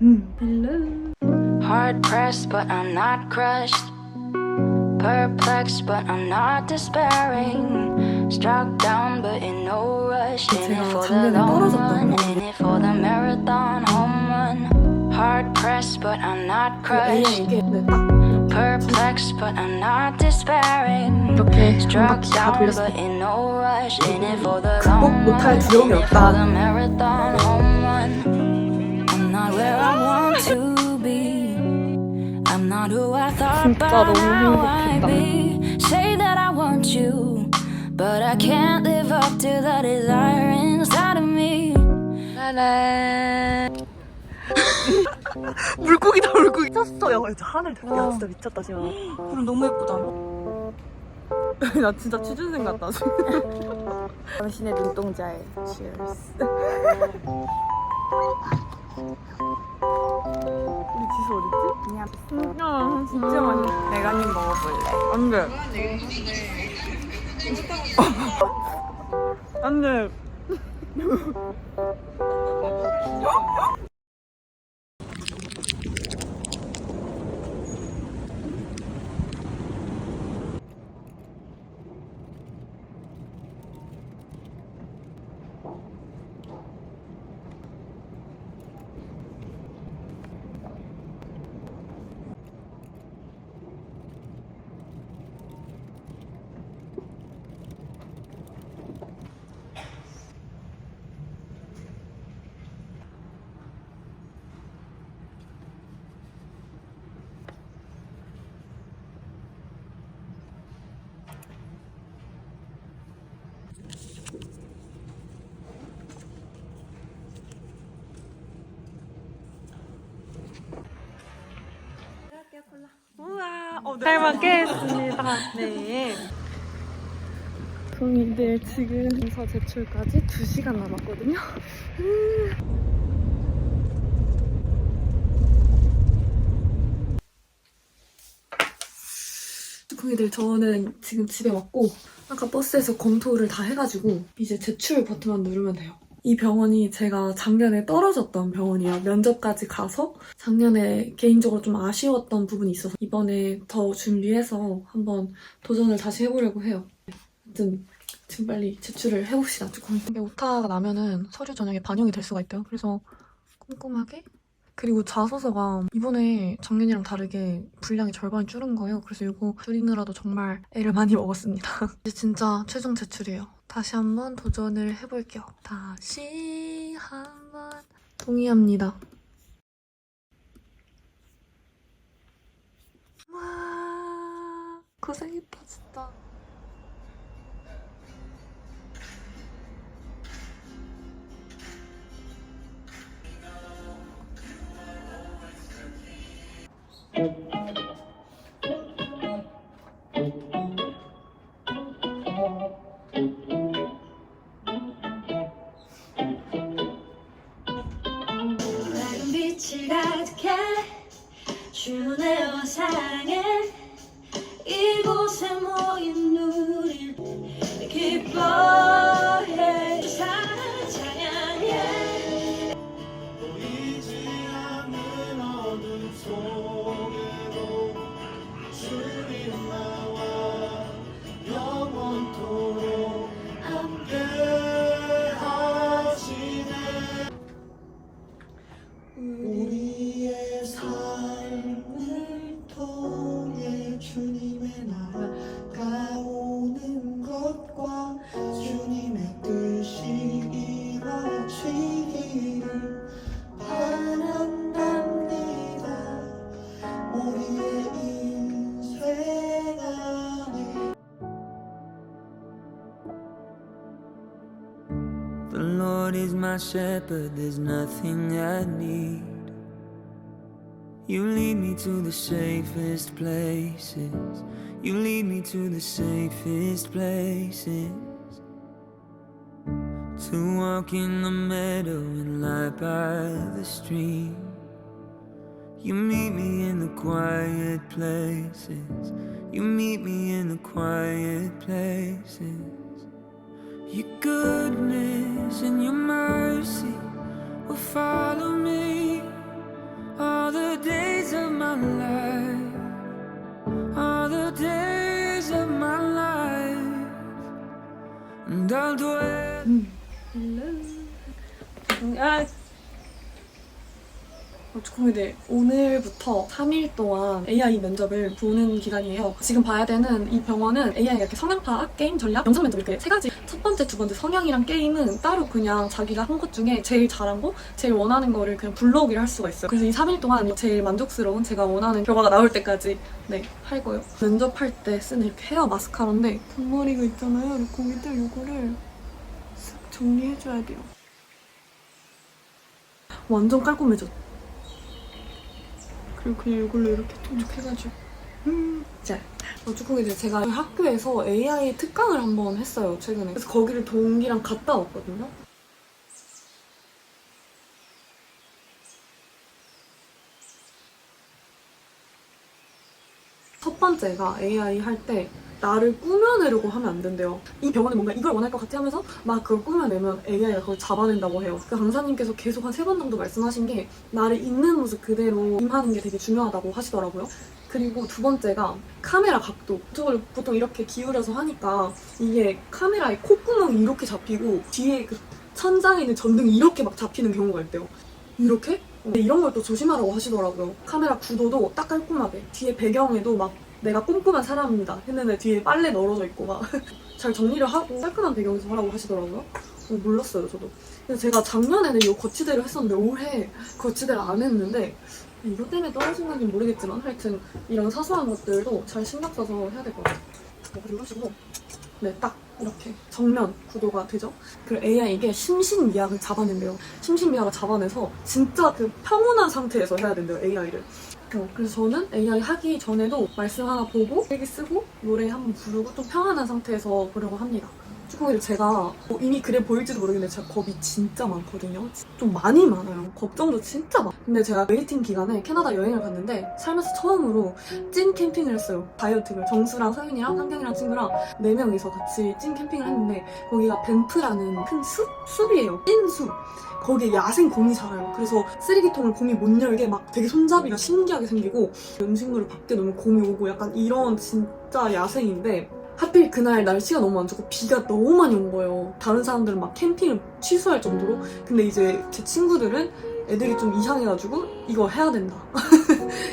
Hello. Hard pressed, but I'm not crushed. Perplexed, but I'm not despairing. Struck down, but in no rush. In it for the long run, in it for the marathon home run. Hard pressed, but I'm not crushed. Perplexed, but I'm not despairing. Struck down, but in no rush. In it for the long run, in it for the marathon home run. I'm not where I want to be. I'm not who I thought by now I'd be. Say that I want you, but I can't live up to the desire inside of me. 물고기다 물고기. 미쳤어요. 진짜 하늘 야 진짜 미쳤다 지금. 그럼 너무 예쁘다. 나 진짜 취준생 같다 지금. 당신의 눈동자에 Cheers. 우리 지수 어딨지? 그냥 야 진짜 맛있어. 메가님 먹어볼래? 안 돼. 안 돼. 우와, 잘 먹겠습니다. 네. 종이들 지금 인서 제출까지 2시간 남았거든요. 종이들 저는 지금 집에 왔고 아까 버스에서 검토를 다 해가지고 이제 제출 버튼만 누르면 돼요. 이 병원이 제가 작년에 떨어졌던 병원이에요. 면접까지 가서 작년에 개인적으로 좀 아쉬웠던 부분이 있어서 이번에 더 준비해서 한번 도전을 다시 해보려고 해요. 아무튼 지금 빨리 제출을 해봅시다. 조금. 이게 오타가 나면은 서류 전형에 반영이 될 수가 있대요. 그래서 꼼꼼하게. 그리고 자소서가 이번에 작년이랑 다르게 분량이 절반 줄은 거예요. 그래서 이거 줄이느라도 정말 애를 많이 먹었습니다. 이제 진짜 최종 제출이에요. 다시 한번 도전을 해볼게요. 다시 한번 동의합니다. 와 고생했다 진짜. 밝은 빛을 가득해 주문해와 사랑해 이곳에 모인 우릴 기뻐해 사랑을 찬양해 보이지 않는 어둠 속에도 주님 나와 영원토록 함께 하시네 우리의 삶을 통해 주님의 나라가 오는 것과 주님의 뜻이 이루어지기를 바란답니다. 우리의 인생 안에 The Lord is my shepherd, there's nothing I need. You lead me to the safest places. You lead me to the safest places. To walk in the meadow and lie by the stream. You meet me in the quiet places. You meet me in the quiet places. Your goodness and your mercy will follow me al duelo. 주콩이들 오늘부터 3일 동안 AI 면접을 보는 기간이에요. 지금 봐야 되는 이 병원은 AI가 이렇게 성향 파악, 게임 전략, 영상 면접 이렇게 3가지. 첫 번째, 두 번째 성향이랑 게임은 따로 그냥 자기가 한 것 중에 제일 잘한 거, 제일 원하는 거를 그냥 불러오기를 할 수가 있어요. 그래서 이 3일 동안 제일 만족스러운 제가 원하는 결과가 나올 때까지 할 거예요. 면접할 때 쓰는 이렇게 헤어 마스카라인데 분머리가 있잖아요. 고기들 이거를 쓱 정리해줘야 돼요. 완전 깔끔해져. 그리고 그냥 이걸로 이렇게 톡톡해가지고 자, 주콩이들 제가 학교에서 AI 특강을 한번 했어요, 최근에. 그래서 거기를 동기랑 갔다 왔거든요. 첫 번째가 AI 할 때 나를 꾸며내려고 하면 안 된대요. 이 병원은 뭔가 이걸 원할 것 같아 하면서 막 그걸 꾸며내면 AI가 그걸 잡아낸다고 해요. 그 강사님께서 계속 한 3번 정도 말씀하신 게 나를 있는 모습 그대로 임하는 게 되게 중요하다고 하시더라고요. 그리고 두 번째가 카메라 각도. 저걸 보통 이렇게 기울여서 하니까 이게 카메라의 콧구멍이 이렇게 잡히고 뒤에 그 천장에 있는 전등이 이렇게 막 잡히는 경우가 있대요. 이렇게? 근데 이런 걸 또 조심하라고 하시더라고요. 카메라 구도도 딱 깔끔하게. 뒤에 배경에도 막 내가 꼼꼼한 사람입니다 했는데 뒤에 빨래 널어져 있고 막 잘 정리를 하고 깔끔한 배경에서 하라고 하시더라고요. 몰랐어요, 저도. 그래서 제가 작년에는 이 거치대를 했었는데 올해 거치대를 안 했는데 이것 때문에 떨어진 건지 모르겠지만 하여튼 이런 사소한 것들도 잘 신경 써서 해야 될 것 같아요. 이런 식으로 딱 이렇게 정면 구도가 되죠. 그리고 AI 이게 심신미약을 잡아낸대요. 심신미약을 잡아내서 진짜 그 평온한 상태에서 해야 된대요, AI를. 그래서 저는 AI 하기 전에도 말씀 하나 보고 일기 쓰고 노래 한번 부르고 좀 평안한 상태에서 보려고 합니다. 주콩이를 제가 이미 그래 보일지도 모르겠는데 제가 겁이 진짜 많거든요. 좀 많이 많아요. 걱정도 진짜 많아요. 근데 제가 웨이팅 기간에 캐나다 여행을 갔는데 살면서 처음으로 찐 캠핑을 했어요. 다이어트를. 정수랑 서윤이랑 상경이랑 친구랑 4명이서 같이 찐 캠핑을 했는데 거기가 밴프라는 큰 숲이에요. 찐 숲. 거기에 야생 곰이 자라요. 그래서 쓰레기통을 곰이 못 열게 막 되게 손잡이가 신기하게 생기고 음식물을 밖에 놓으면 곰이 오고 약간 이런 진짜 야생인데 하필 그날 날씨가 너무 안 좋고 비가 너무 많이 온 거예요. 다른 사람들은 막 캠핑을 취소할 정도로. 근데 이제 제 친구들은 애들이 좀 이상해가지고 이거 해야 된다.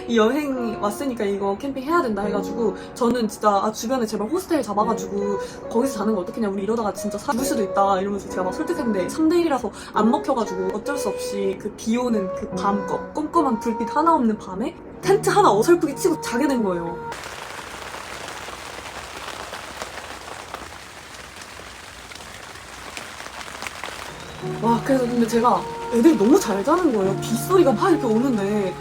이 여행 왔으니까 이거 캠핑 해야 된다 해가지고 저는 진짜 주변에 제발 호스텔 잡아가지고 거기서 자는 거 어떻겠냐, 우리 이러다가 진짜 죽을 수도 있다 이러면서 제가 막 설득했는데 3대1이라서 안 먹혀가지고 어쩔 수 없이 그 비 오는 그 밤 껌껌한 불빛 하나 없는 밤에 텐트 하나 어설프게 치고 자게 된 거예요. 와, 그래서 근데 제가 애들이 너무 잘 자는 거예요. 빗소리가 막 이렇게 오는데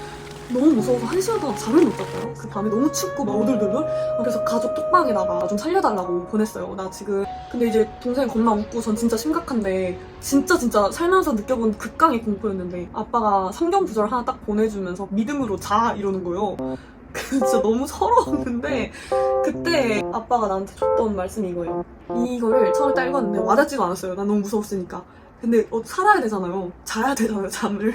너무 무서워서 1시간 동안 잠을 못 잤어요. 그 밤에 너무 춥고 막 오들들들. 그래서 가족 톡방에다가 좀 살려달라고 보냈어요. 나 지금. 근데 이제 동생이 겁나 웃고 전 진짜 심각한데 진짜 살면서 느껴본 극강의 공포였는데 아빠가 성경 구절 하나 딱 보내주면서 믿음으로 자 이러는 거예요. 진짜 너무 서러웠는데 그때 아빠가 나한테 줬던 말씀이 이거예요. 이거를 처음에 딱 읽었는데 와닿지가 않았어요. 난 너무 무서웠으니까. 근데 살아야 되잖아요. 자야 되잖아요, 잠을.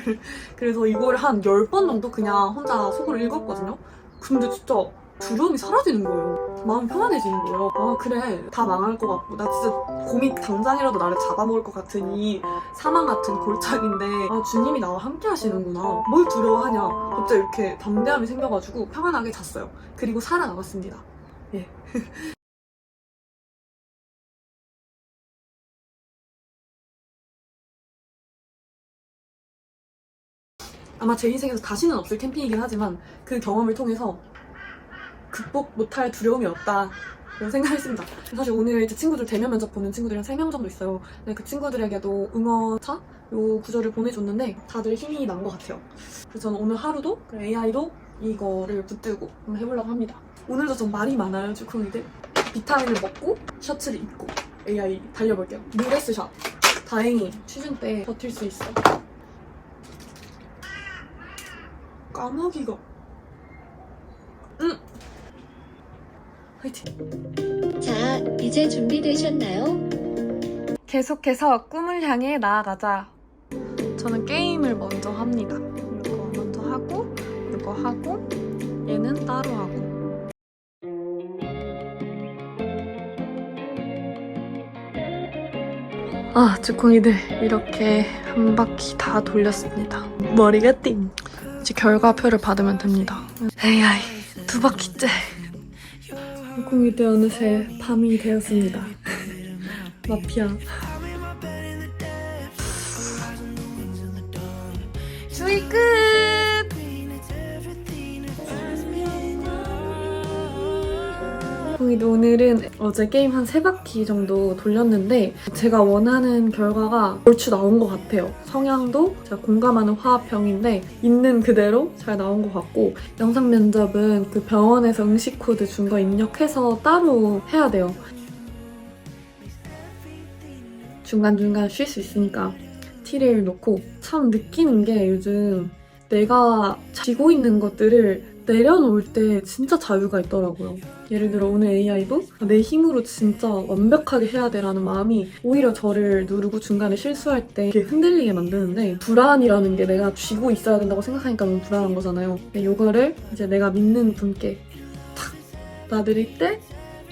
그래서 이걸 한 10번 정도 그냥 혼자 속으로 읽었거든요. 근데 진짜 두려움이 사라지는 거예요. 마음이 편안해지는 거예요. 아, 그래, 다 망할 것 같고 나 진짜 곰이 당장이라도 나를 잡아먹을 것 같으니 사망 같은 골짜기인데 주님이 나와 함께 하시는구나. 뭘 두려워하냐. 갑자기 이렇게 담대함이 생겨가지고 평안하게 잤어요. 그리고 살아남았습니다. 예. 아마 제 인생에서 다시는 없을 캠핑이긴 하지만 그 경험을 통해서 극복 못할 두려움이 없다 이런 생각을 했습니다. 사실 오늘 제 친구들 대면 면접 보는 친구들이 한 3명 정도 있어요. 근데 그 친구들에게도 응원차 요 구절을 보내줬는데 다들 힘이 난 것 같아요. 그래서 저는 오늘 하루도 AI도 이거를 붙들고 한번 해보려고 합니다. 오늘도 좀 말이 많아요, 주콩이들. 비타민을 먹고 셔츠를 입고 AI 달려볼게요. 뉴레스샷. 다행히 취준 때 버틸 수 있어. 까마귀가. 화이팅. 자, 이제 준비되셨나요? 계속해서 꿈을 향해 나아가자. 저는 게임을 먼저 합니다. 이거 먼저 하고, 이거 하고, 얘는 따로 하고. 아, 주콩이들 이렇게 한 바퀴 다 돌렸습니다. 머리가 띵. 이제 결과표를 받으면 됩니다. AI 2바퀴째. 주콩이들 어느새 밤이 되었습니다. 마피아. 주의 끝! 오늘은 어제 게임 한 3바퀴 정도 돌렸는데 제가 원하는 결과가 얼추 나온 것 같아요. 성향도 제가 공감하는 화합형인데 있는 그대로 잘 나온 것 같고 영상 면접은 그 병원에서 응시 코드 준 거 입력해서 따로 해야 돼요. 중간중간 쉴 수 있으니까 티를 놓고 참 느끼는 게 요즘 내가 지고 있는 것들을 내려놓을 때 진짜 자유가 있더라고요. 예를 들어 오늘 AI도 내 힘으로 진짜 완벽하게 해야 돼라는 마음이 오히려 저를 누르고 중간에 실수할 때 이렇게 흔들리게 만드는데 불안이라는 게 내가 쥐고 있어야 된다고 생각하니까 너무 불안한 거잖아요. 근데 이거를 이제 내가 믿는 분께 탁 놔드릴 때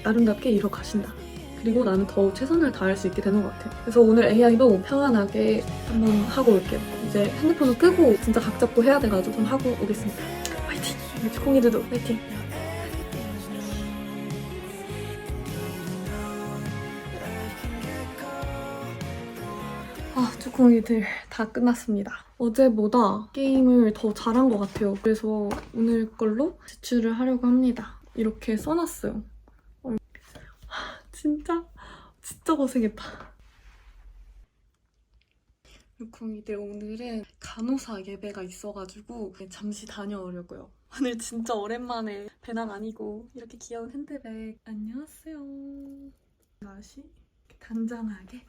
아름답게 이뤄가신다. 그리고 나는 더 최선을 다할 수 있게 되는 것 같아요. 그래서 오늘 AI도 평안하게 한번 하고 올게요. 이제 핸드폰을 끄고 진짜 각 잡고 해야 돼가지고 좀 하고 오겠습니다. 화이팅! 우리 주콩이들도 화이팅! 아, 주콩이들 다 끝났습니다. 어제보다 게임을 더 잘한 것 같아요. 그래서 오늘 걸로 제출을 하려고 합니다. 이렇게 써놨어요. 진짜 고생했다. 루콩이들 오늘은 간호사 예배가 있어가지고 잠시 다녀오려고요. 오늘 진짜 오랜만에 배낭 아니고 이렇게 귀여운 핸드백. 안녕하세요. 맛이 단정하게.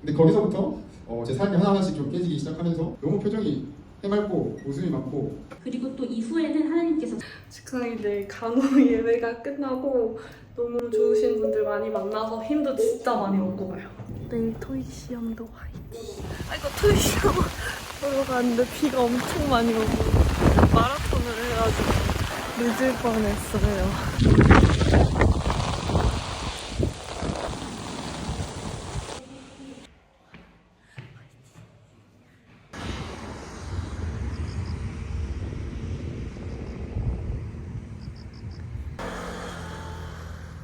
근데 거기서부터 제 삶이 하나하나씩 좀 깨지기 시작하면서 너무 표정이 해맑고 웃음이 많고 그리고 또 이후에는 하나님께서 주콩이들 간호 예배가 끝나고 너무 좋으신 분들 많이 만나서 힘도 진짜 많이 얻고 가요. 내일 토익 시험도 화이팅! 아이고 토익 시험 보러 가는데 비가 엄청 많이 오고 마라톤을 해가지고 늦을 뻔했어요.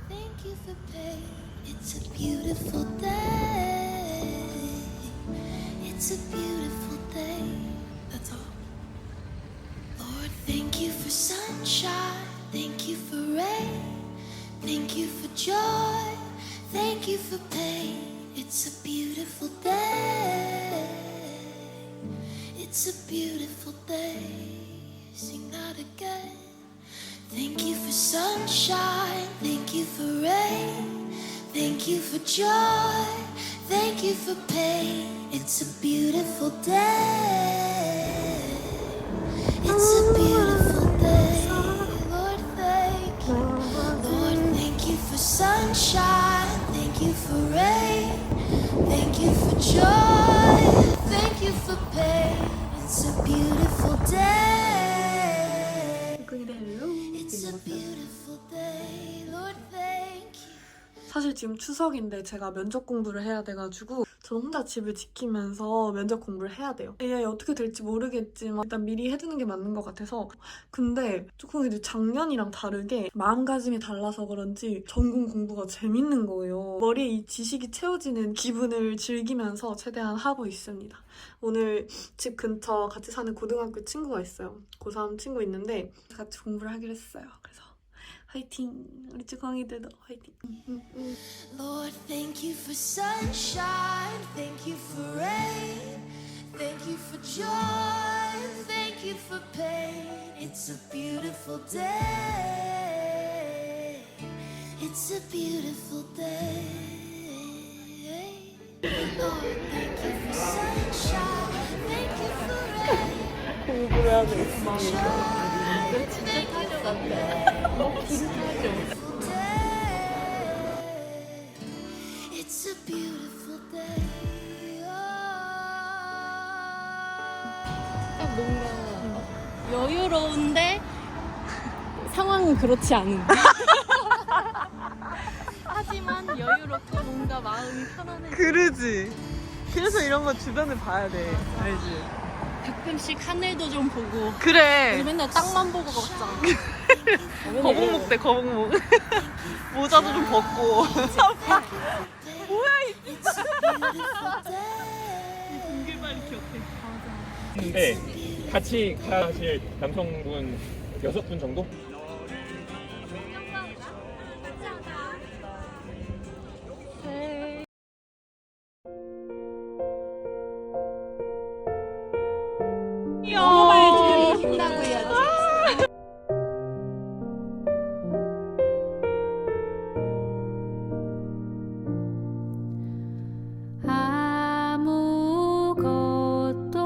Thank you for pain. It's a beautiful day. It's a beautiful day. That's all. Lord, thank you for sunshine. Thank you for rain. Thank you for joy. Thank you for pain. It's a beautiful day. It's a beautiful day. Sing that again. Thank you for sunshine, thank you for rain, thank you for joy, thank you for pain. It's a beautiful day. It's a beautiful day. Lord, thank you. Lord, thank you for sunshine, thank you for rain, thank you for joy, thank you for pain. It's a beautiful day. It's a beautiful day, Lord, thank you. 사실 지금 추석인데 제가 면접 공부를 해야 돼가지고 저 혼자 집을 지키면서 면접 공부를 해야 돼요. AI 어떻게 될지 모르겠지만 일단 미리 해두는 게 맞는 것 같아서. 근데 조금 이제 작년이랑 다르게 마음가짐이 달라서 그런지 전공 공부가 재밌는 거예요. 머리에 이 지식이 채워지는 기분을 즐기면서 최대한 하고 있습니다. 오늘 집 근처 같이 사는 고등학교 친구가 있어요. 고3 친구 있는데 같이 공부를 하기로 했어요. 그래서 화이팅! 우리 주광이들도 화이팅! Lord, thank you for sunshine, thank you for rain, thank you for joy, thank you for pain. It's a beautiful day. It's a beautiful day. thank you for sunshine. Thank you for rain. 공부를 하고 있습니다. 진짜 타조 같아. 긴 타조. It's a beautiful day. 딱 뭔가 여유로운데 상황은 그렇지 않은. 하지만 여유롭고 뭔가 마음이 편안해. 그러지. 그래서 이런 거 주변을 봐야 돼. 알지? 가끔씩 하늘도 좀 보고. 그래. 우리 맨날 땅만 보고 걷잖아. 거북목 대 거북목. 모자도 좀 벗고. 공길발이 기억해. 근데 같이 가실 남성분 6분 정도? 먹어봐야지. 신나고 해야지. 아무것도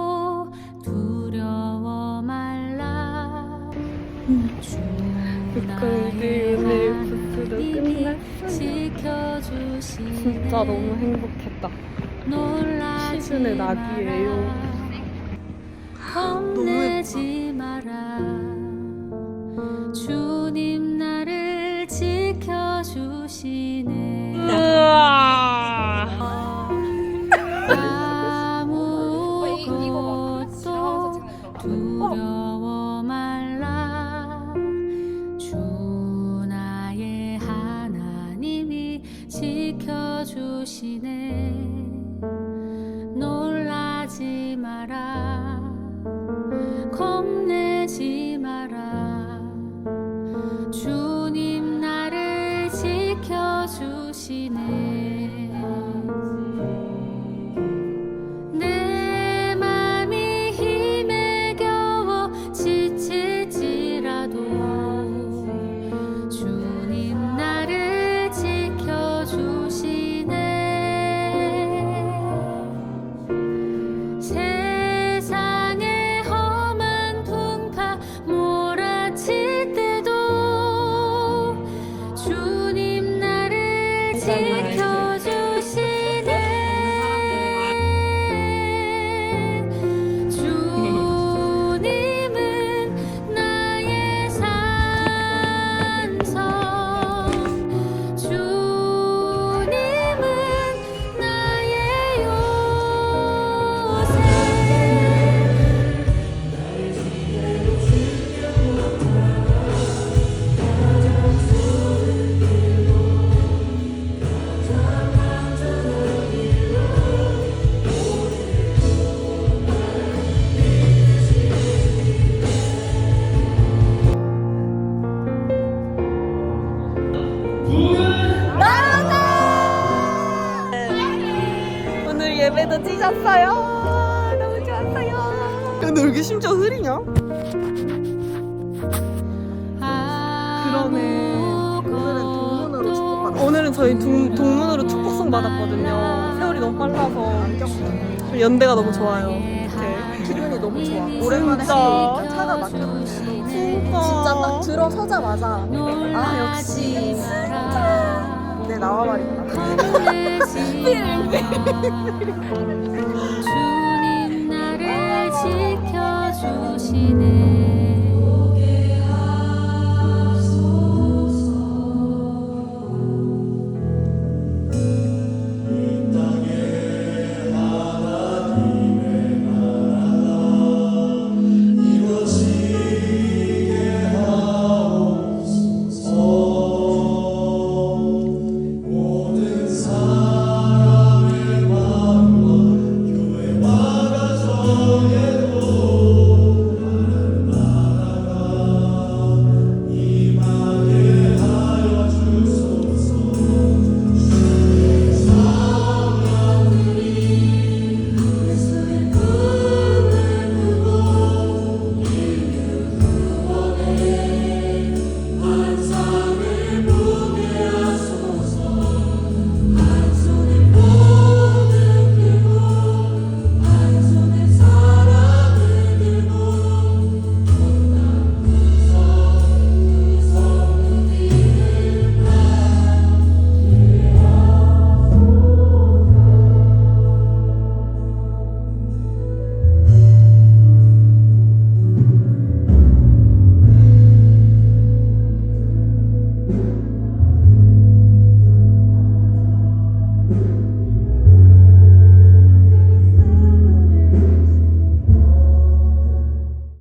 두려워 말라. 우리 오늘 부스도 끝났어요. 진짜 너무 행복했다. 시즌의 낙이에요. 겁내지 마라. 주님 나를 지켜주시네. 아무것도 두려워 말라. 주 나의 하나님이 지켜주시네. 놀라지 마라. 겁내지 마라. 주님 나를 지켜주시네. 내 맘이 힘에 겨워 지칠지라도 주님 나를 지켜주시네. 세상의 험한 풍파 몰아칠 때도 주님 나를 지켜주시네. 주님은 나의 산성. 주님은 나의 요새. 오늘 예배도 찢었어요. 너무 좋았어요. 근데 왜 이렇게 심지어 흐리냐? 그러네. 오늘은 저희 동문으로 축복송 받았거든요. 세월이 너무 빨라서 연대가 너무 좋아요. 이렇게 기분이 너무 좋아. 오랜만에 차가 막혀놓는 진짜 딱 들어서자마자 아 역시 내 나와 말이구나. 주님 나를 지켜주시네.